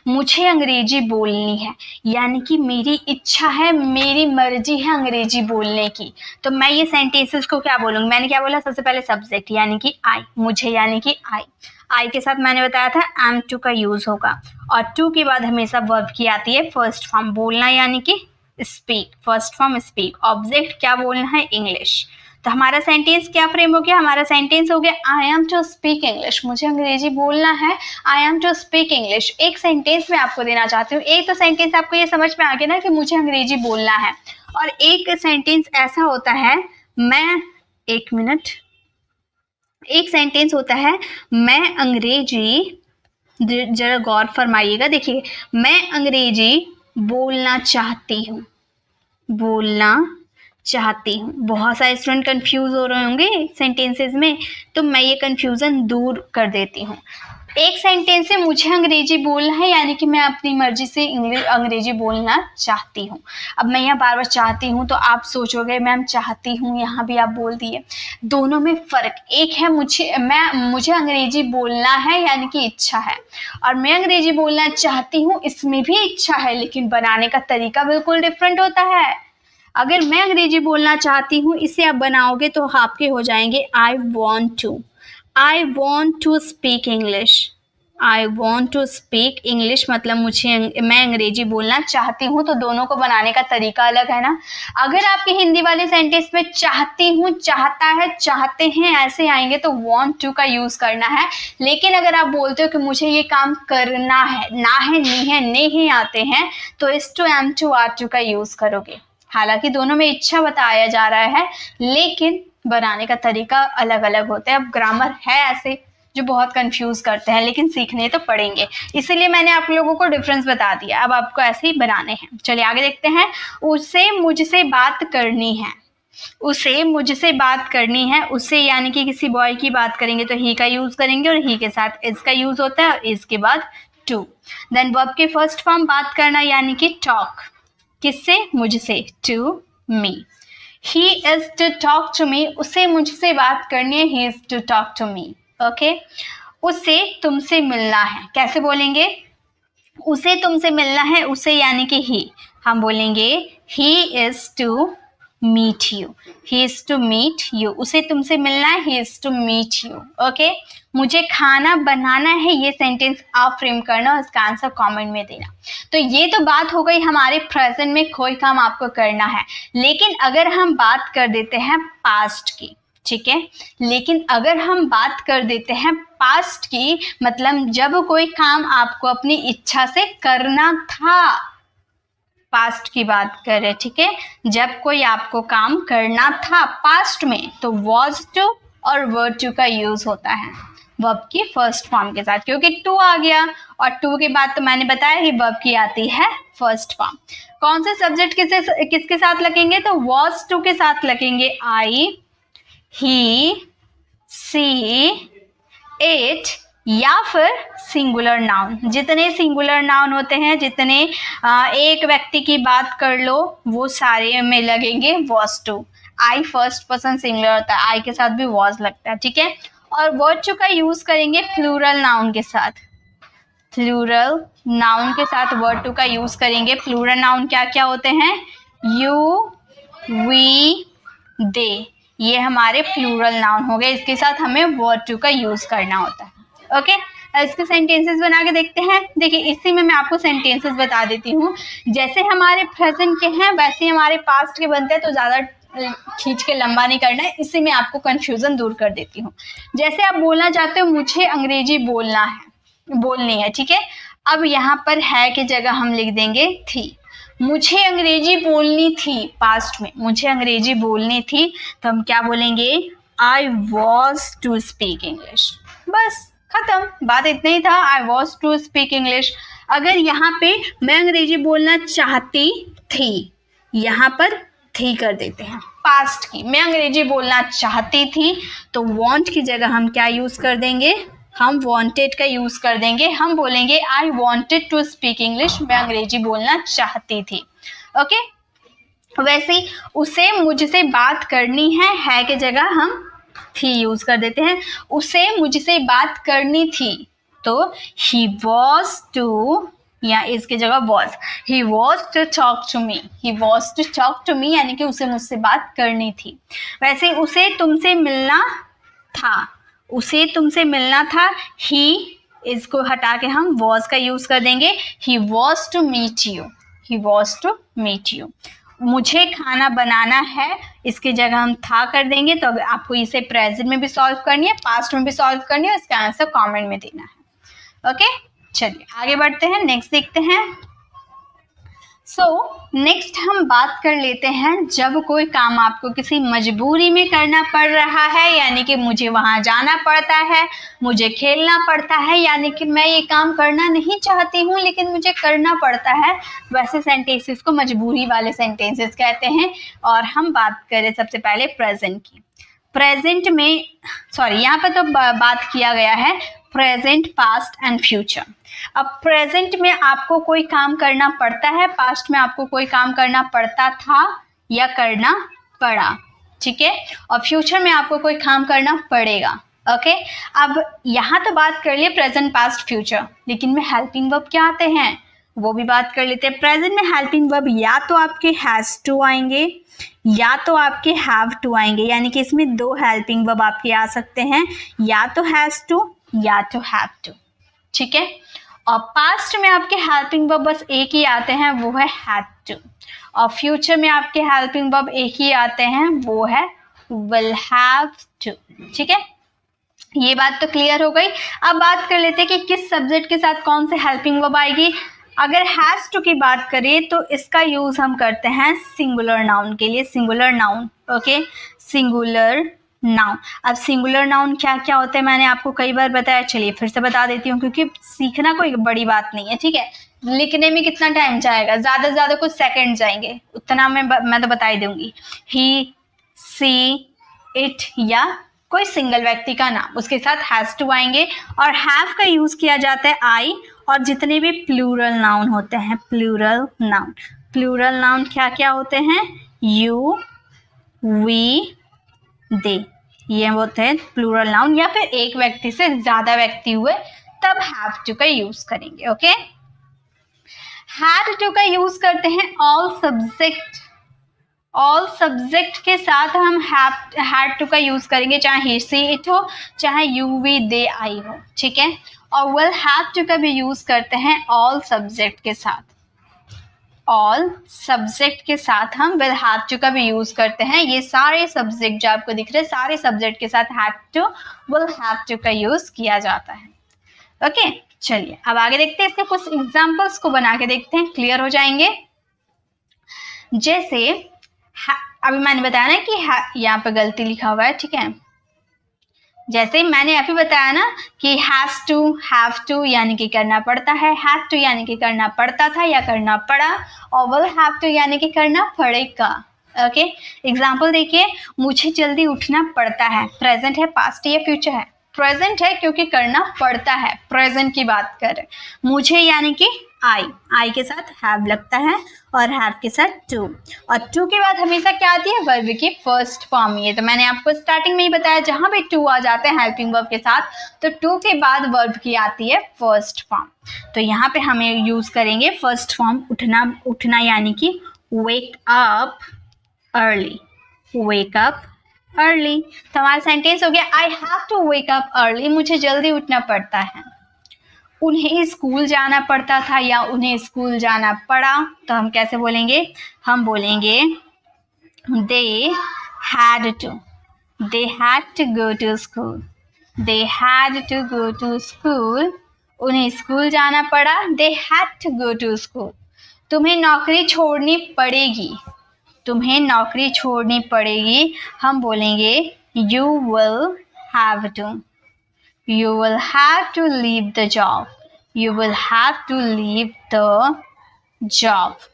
मुझे अंग्रेजी बोलनी है, यानी कि मेरी इच्छा है, मेरी मर्जी है अंग्रेजी बोलने की। तो मैं ये सेंटेंसेस को क्या बोलूँगी, मैंने क्या बोला, सबसे पहले सब्जेक्ट यानी कि आई, मुझे यानी कि आई के साथ मैंने बताया था am to का यूज होगा, और टू के बाद हमेशा वर्ब की आती है फर्स्ट फॉर्म, बोलना यानी कि speak, first form speak. Object क्या बोलना है, इंग्लिश। तो हमारा सेंटेंस क्या फ्रेम हो गया, हमारा सेंटेंस हो गया I am to speak English, मुझे अंग्रेजी बोलना है, I am to speak English. एक सेंटेंस में आपको देना चाहती हूँ, एक तो सेंटेंस आपको ये समझ में आ गया ना कि मुझे अंग्रेजी बोलना है, और एक सेंटेंस ऐसा होता है, मैं एक मिनट, एक सेंटेंस होता है मैं अंग्रेजी, जरा गौर फरमाइएगा, देखिए, मैं अंग्रेजी बोलना चाहती हूँ, बोलना चाहती हूँ। बहुत सारे स्टूडेंट कंफ्यूज हो रहे होंगे सेंटेंसेस में, तो मैं ये कंफ्यूजन दूर कर देती हूँ। एक सेंटेंस से मुझे अंग्रेजी बोलना है, यानी कि मैं अपनी मर्जी से अंग्रेजी बोलना चाहती हूँ। अब मैं यहाँ बार बार चाहती हूँ तो आप सोचोगे मैम चाहती हूँ, यहाँ भी आप बोल दिए, दोनों में फ़र्क। एक है मुझे अंग्रेजी बोलना है यानी कि इच्छा है, और मैं अंग्रेजी बोलना चाहती हूँ, इसमें भी इच्छा है, लेकिन बनाने का तरीका बिल्कुल डिफरेंट होता है। अगर मैं अंग्रेजी बोलना चाहती हूँ, इसे आप बनाओगे तो आपके हो जाएंगे I want to speak English. I want to speak English मतलब मैं अंग्रेजी बोलना चाहती हूँ, तो दोनों को बनाने का तरीका अलग है ना। अगर आपके हिंदी वाले सेंटेंस में चाहती हूँ, चाहता है, चाहते हैं ऐसे आएंगे तो वॉन्ट टू का यूज करना है। लेकिन अगर आप बोलते हो कि मुझे ये काम करना है, ना है, नी है, ने ही आते हैं, तो is to, am to, are to का यूज करोगे। हालांकि दोनों में इच्छा बताया जा रहा है, लेकिन बनाने का तरीका अलग अलग होता है। अब ग्रामर है ऐसे जो बहुत कंफ्यूज करते हैं, लेकिन सीखने तो पड़ेंगे, इसलिए मैंने आप लोगों को डिफरेंस बता दिया। अब आपको ऐसे ही बनाने हैं। चलिए आगे देखते हैं। उसे मुझसे बात करनी है, उसे मुझसे बात करनी है, उससे यानी कि किसी बॉय की बात करेंगे तो ही का यूज करेंगे और ही के साथ इज का यूज होता है और इज के बाद टू। देन वर्ब के फर्स्ट फॉर्म बात करना यानी कि टॉक, किससे, मुझसे, to me. He is to talk to me, उसे मुझसे बात करनी है, he is to talk to me. Okay, उसे तुमसे मिलना है, कैसे बोलेंगे, उसे तुमसे मिलना है, उसे यानी कि ही, हम बोलेंगे he is to meet you, he is to meet you, उसे तुमसे मिलना है, he is to meet you. Okay, मुझे खाना बनाना है, ये सेंटेंस आप फ्रेम करना और इसका आंसर कमेंट में देना। तो ये तो बात हो गई हमारे प्रेजेंट में कोई काम आपको करना है, लेकिन अगर हम बात कर देते हैं पास्ट की, ठीक है, लेकिन अगर हम बात कर देते हैं पास्ट की, मतलब जब कोई काम आपको अपनी इच्छा से करना था, पास्ट की बात करें, ठीक है, जब कोई आपको काम करना था पास्ट में तो was to और were to का यूज होता है वर्ब की फर्स्ट फॉर्म के साथ, क्योंकि टू आ गया और टू के बाद तो मैंने बताया कि वर्ब की आती है फर्स्ट फॉर्म। कौन से सब्जेक्ट किसके साथ लगेंगे, तो was to के साथ लगेंगे, आई, ही, सी, इट या फिर सिंगुलर नाउन। जितने सिंगुलर नाउन होते हैं, जितने एक व्यक्ति की बात कर लो, वो सारे में लगेंगे was to। I first person singular होता है, आई के साथ भी was लगता है, ठीक है। और were to का यूज करेंगे प्लूरल नाउन के साथ, प्लूरल नाउन के साथ were to का यूज करेंगे। प्लूरल नाउन क्या क्या होते हैं, यू, वी, दे, ये हमारे प्लूरल नाउन हो गए, इसके साथ हमें were to का यूज करना होता है। ओके, इसके सेंटेंसेस बना के देखते हैं। देखिए, इसी में मैं आपको सेंटेंसेस बता देती हूँ, जैसे हमारे प्रेजेंट के हैं वैसे हमारे पास्ट के बनते हैं, तो ज़्यादा खींच के लंबा नहीं करना है, इसी में आपको कंफ्यूजन दूर कर देती हूँ। जैसे आप बोलना चाहते हो मुझे अंग्रेजी बोलनी है, ठीक है, अब यहाँ पर है की जगह हम लिख देंगे थी। मुझे अंग्रेजी बोलनी थी, पास्ट में मुझे अंग्रेजी बोलनी थी, तो हम क्या बोलेंगे, I was to speak English. बस खत्म, बात इतना ही था, I was to speak English. अगर यहाँ पे मैं अंग्रेजी बोलना चाहती थी, यहाँ पर थी कर देते हैं, पास्ट की, मैं अंग्रेजी बोलना चाहती थी, तो वॉन्ट की जगह हम क्या यूज कर देंगे, हम वॉन्टेड का यूज कर देंगे, हम बोलेंगे I wanted to speak English, मैं अंग्रेजी बोलना चाहती थी। ओके, वैसे ही उसे मुझसे बात करनी है की जगह हम थी यूज कर देते हैं, उसे मुझसे बात करनी थी, तो he was to या इसके जगह was, he was to talk to me, he was to talk to me यानी कि उसे मुझसे बात करनी थी। वैसे उसे तुमसे मिलना था, उसे तुमसे मिलना था, he इसको हटा के हम was का यूज कर देंगे, he was to meet you, he was to meet you। मुझे खाना बनाना है, इसकी जगह हम था कर देंगे, तो आपको इसे प्रेजेंट में भी सॉल्व करनी है, पास्ट में भी सॉल्व करनी है, इसका आंसर कमेंट में देना है। ओके, चलिए आगे बढ़ते हैं, नेक्स्ट देखते हैं। नेक्स्ट हम बात कर लेते हैं, जब कोई काम आपको किसी मजबूरी में करना पड़ रहा है, यानी कि मुझे वहां जाना पड़ता है, मुझे खेलना पड़ता है, यानी कि मैं ये काम करना नहीं चाहती हूँ लेकिन मुझे करना पड़ता है, वैसे सेंटेंसेस को मजबूरी वाले सेंटेंसेस कहते हैं। और हम बात करें सबसे पहले प्रेजेंट की। प्रेजेंट में यहाँ पर तो बात किया गया है प्रेजेंट, पास्ट एंड फ्यूचर। अब प्रेजेंट में आपको कोई काम करना पड़ता है, पास्ट में आपको कोई काम करना पड़ता था या करना पड़ा, ठीक है, और फ्यूचर में आपको कोई काम करना पड़ेगा। ओके, अब यहाँ तो बात कर लिए प्रेजेंट, पास्ट, फ्यूचर, लेकिन में हेल्पिंग वर्ब क्या आते हैं वो भी बात कर लेते हैं। प्रेजेंट में हेल्पिंग वर्ब या तो आपके हैज टू आएंगे या तो आपके हैव टू आएंगे, यानी कि इसमें दो हेल्पिंग वर्ब आपके आ सकते हैं, या तो हैज टू या तो हैव टू, ठीक है। और पास्ट में आपके हेल्पिंग वर्ब बस एक ही आते हैं, वो है हैड टू, और फ्यूचर में आपके हेल्पिंग वर्ब एक ही आते हैं, वो है विल हैव टू, ठीक है। ये बात तो क्लियर हो गई। अब बात कर लेते हैं कि किस सब्जेक्ट के साथ कौन से हेल्पिंग वर्ब आएगी। अगर हैज टू की बात करें तो इसका यूज हम करते हैं सिंगुलर नाउन के लिए, singular noun, okay, singular noun. अब सिंगुलर नाउन क्या क्या होते हैं मैंने आपको कई बार बताया, चलिए फिर से बता देती हूँ, क्योंकि सीखना कोई बड़ी बात नहीं है, ठीक है। लिखने में कितना टाइम जाएगा, ज़्यादा से ज़्यादा कुछ सेकंड जाएंगे, उतना मैं तो बता ही दूंगी। ही, सी, इट या कोई सिंगल व्यक्ति का नाम, उसके साथ हैज टू आएंगे। और हैव का यूज किया जाता है आई, और जितने भी प्लूरल नाउन होते हैं, प्लूरल नाउन क्या क्या होते हैं, यू, वी, दे, ये होते हैं प्लूरल नाउन, या फिर एक व्यक्ति से ज्यादा व्यक्ति हुए तब हैव टू का यूज करेंगे। ओके, हैड टू का यूज करते हैं ऑल सब्जेक्ट के साथ हम हैड टू का यूज करेंगे, चाहे ही, सी, इट हो, चाहे यू, वी, दे, आई हो, ठीक है। और विल हैव टू का भी यूज करते हैं ऑल सब्जेक्ट के साथ, ऑल सब्जेक्ट के साथ हम विल हैव टू का भी यूज करते हैं। ये सारे सब्जेक्ट जो आपको दिख रहे हैं, सारे सब्जेक्ट के साथ have to, will have to का यूज किया जाता है। ओके, चलिए अब आगे देखते हैं, इसके कुछ एग्जांपल्स को बना के देखते हैं, क्लियर हो जाएंगे। जैसे अभी मैंने बताया ना कि यहाँ पे गलती लिखा हुआ है, ठीक है। जैसे मैंने अभी बताया ना कि हैज टू, हैव टू यानी कि करना पड़ता है, हैड टू यानी कि करना पड़ता था या करना पड़ा, और विल हैव टू यानी कि करना पड़ेगा। ओके, एग्जाम्पल देखिए, मुझे जल्दी उठना पड़ता है, प्रेजेंट है, पास्ट या फ्यूचर है, प्रेजेंट है क्योंकि करना पड़ता है, प्रेजेंट की बात कर रहे हैं। मुझे यानी कि आई के साथ हैव लगता है और हैव के साथ टू, और टू के बाद हमेशा क्या आती है, वर्ब की फर्स्ट फॉर्म। ये तो मैंने आपको स्टार्टिंग में ही बताया, जहां भी टू आ जाते हैं हेल्पिंग वर्ब के साथ, तो टू के बाद वर्ब की आती है फर्स्ट फॉर्म। तो यहाँ पे हमें यूज करेंगे फर्स्ट फॉर्म, उठना यानी कि wake up early, wake up early. तो हमारा सेंटेंस हो गया, I have to wake up early, मुझे जल्दी उठना पड़ता है। उन्हें स्कूल जाना पड़ता था या उन्हें स्कूल जाना पड़ा, तो हम कैसे बोलेंगे, हम बोलेंगे they had to go to school, they had to go to school, उन्हें स्कूल जाना पड़ा, they had to go to school. तुम्हें नौकरी छोड़नी पड़ेगी, तुम्हें नौकरी छोड़नी पड़ेगी, हम बोलेंगे you will have to, you will have to leave the job, you will have to leave the job।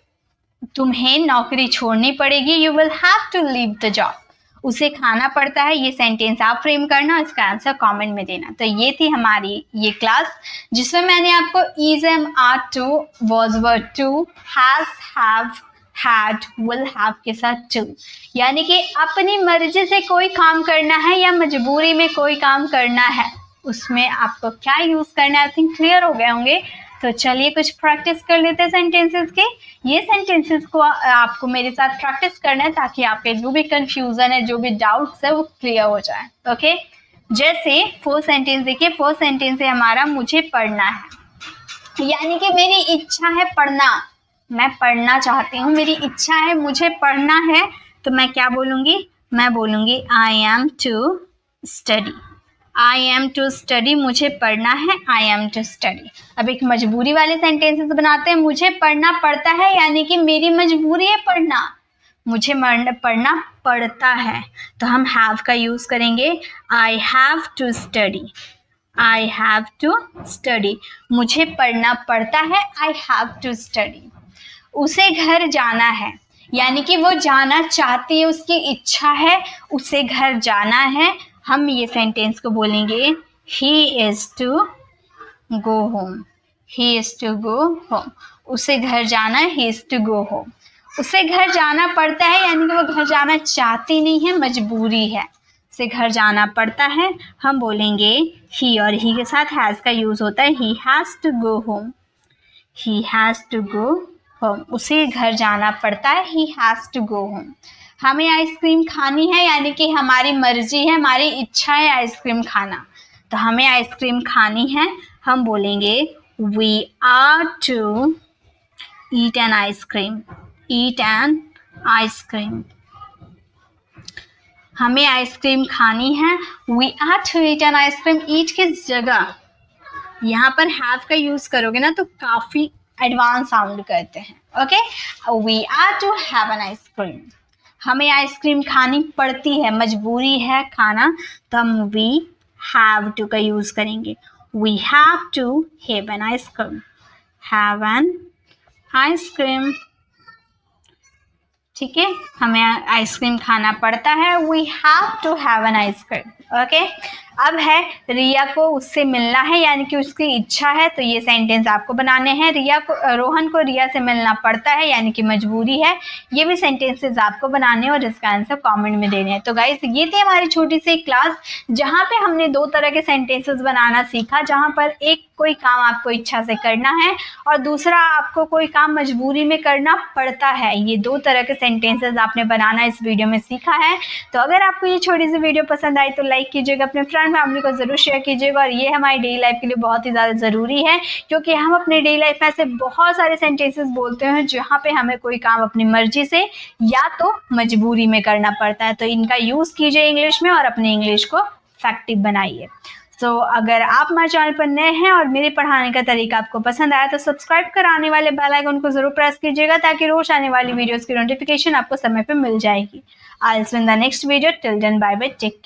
तुम्हें नौकरी छोड़नी पड़ेगी, you will have to leave the job। उसे खाना पड़ता है, ये सेंटेंस आप फ्रेम करना, इसका आंसर कमेंट में देना। तो ये थी हमारी ये क्लास, जिसमें मैंने आपको is, am, are, to, was, were, to, has, have, had, will have के साथ to, यानी कि अपनी मर्जी से कोई काम करना है या मजबूरी में कोई काम करना है, उसमें आपको क्या यूज करना है। आई थिंक क्लियर हो गए होंगे। तो चलिए कुछ प्रैक्टिस कर लेते हैं सेंटेंसेस के। ये सेंटेंसेस को आपको मेरे साथ प्रैक्टिस करना है ताकि आपके जो भी कंफ्यूजन है, जो भी डाउट्स है, वो क्लियर हो जाए। ओके, जैसे फर्स्ट सेंटेंस देखिए, फर्स्ट सेंटेंस है हमारा, मुझे पढ़ना है, यानी कि मेरी इच्छा है पढ़ना, मैं पढ़ना चाहती हूँ, मेरी इच्छा है, मुझे पढ़ना है। तो मैं क्या बोलूँगी, मैं बोलूँगी I am to study, I am to study, मुझे पढ़ना है, आई एम टू स्टडी। अब एक मजबूरी वाले सेंटेंसेस बनाते हैं, मुझे पढ़ना पड़ता है यानी कि मेरी मजबूरी है पढ़ना, मुझे पढ़ना पड़ता है, तो हम हैव का यूज करेंगे, I have to study, I have to study, मुझे पढ़ना पड़ता है, आई हैव टू स्टडी। उसे घर जाना है, यानी कि वो जाना चाहती है, उसकी इच्छा है, उसे घर जाना है, हम ये सेंटेंस को बोलेंगे he is to go home, he is to go home, उसे घर जाना है, he is to go home. उसे घर जाना पड़ता है यानी कि वो घर जाना चाहती नहीं है, मजबूरी है, उसे घर जाना पड़ता है, हम बोलेंगे ही, और ही के साथ हैज का यूज होता है, he has to go home, he has to go home, उसे घर जाना पड़ता है, he has to go home. हमें आइसक्रीम खानी है यानी कि हमारी मर्जी है, हमारी इच्छा है आइसक्रीम खाना, तो हमें आइसक्रीम खानी है, हम बोलेंगे we are to eat an ice cream, eat an ice cream. हमें आइसक्रीम खानी है, we are to eat an ice cream. ईट की जगह यहाँ पर हैव का यूज करोगे ना तो काफी एडवांस साउंड करते हैं। Okay, we are to have an ice cream, हमें आइसक्रीम खानी पड़ती है, मजबूरी है खाना, तो हम वी हैव टू का यूज करेंगे, we have to have an ice cream, have an ice cream. ठीक है, हमें आइसक्रीम खाना पड़ता है, we have to have an ice cream. Okay, अब है रिया को उससे मिलना है, यानी कि उसकी इच्छा है, तो ये सेंटेंस आपको बनाने हैं। रोहन को रिया से मिलना पड़ता है, यानी कि मजबूरी है। ये भी सेंटेंसेस आपको बनाने हैं और इसका आंसर कमेंट में देने हैं। तो गाइस, ये थी हमारी छोटी सी क्लास जहाँ पे हमने 2 तरह के सेंटेंसेस बनाना सीखा, जहाँ पर एक कोई काम आपको इच्छा से करना है और दूसरा आपको कोई काम मजबूरी में करना पड़ता है। ये 2 तरह के सेंटेंसेस आपने बनाना इस वीडियो में सीखा है। तो अगर आपको ये छोटी सी वीडियो पसंद आई तो लाइक कीजिएगा, अपने फ्रेंड फैमिली को जरूर शेयर कीजिएगा। और ये हमारी डेली लाइफ के लिए बहुत ही ज़्यादा ज़रूरी है, क्योंकि हम अपने डेली लाइफ में ऐसे बहुत सारे सेंटेंसेस बोलते हैं जहाँ पे हमें कोई काम अपनी मर्जी से या तो मजबूरी में करना पड़ता है। तो इनका यूज़ कीजिए इंग्लिश में और अपनी इंग्लिश को इफेक्टिव बनाइए। तो अगर आप हमारे चैनल पर नए हैं और मेरे पढ़ाने का तरीका आपको पसंद आया तो सब्सक्राइब कराने वाले बेल आइकन को जरूर प्रेस कीजिएगा, ताकि रोज आने वाली वीडियोस की नोटिफिकेशन आपको समय पे मिल जाएगी। I will see you in the next video. Till then bye bye, take care.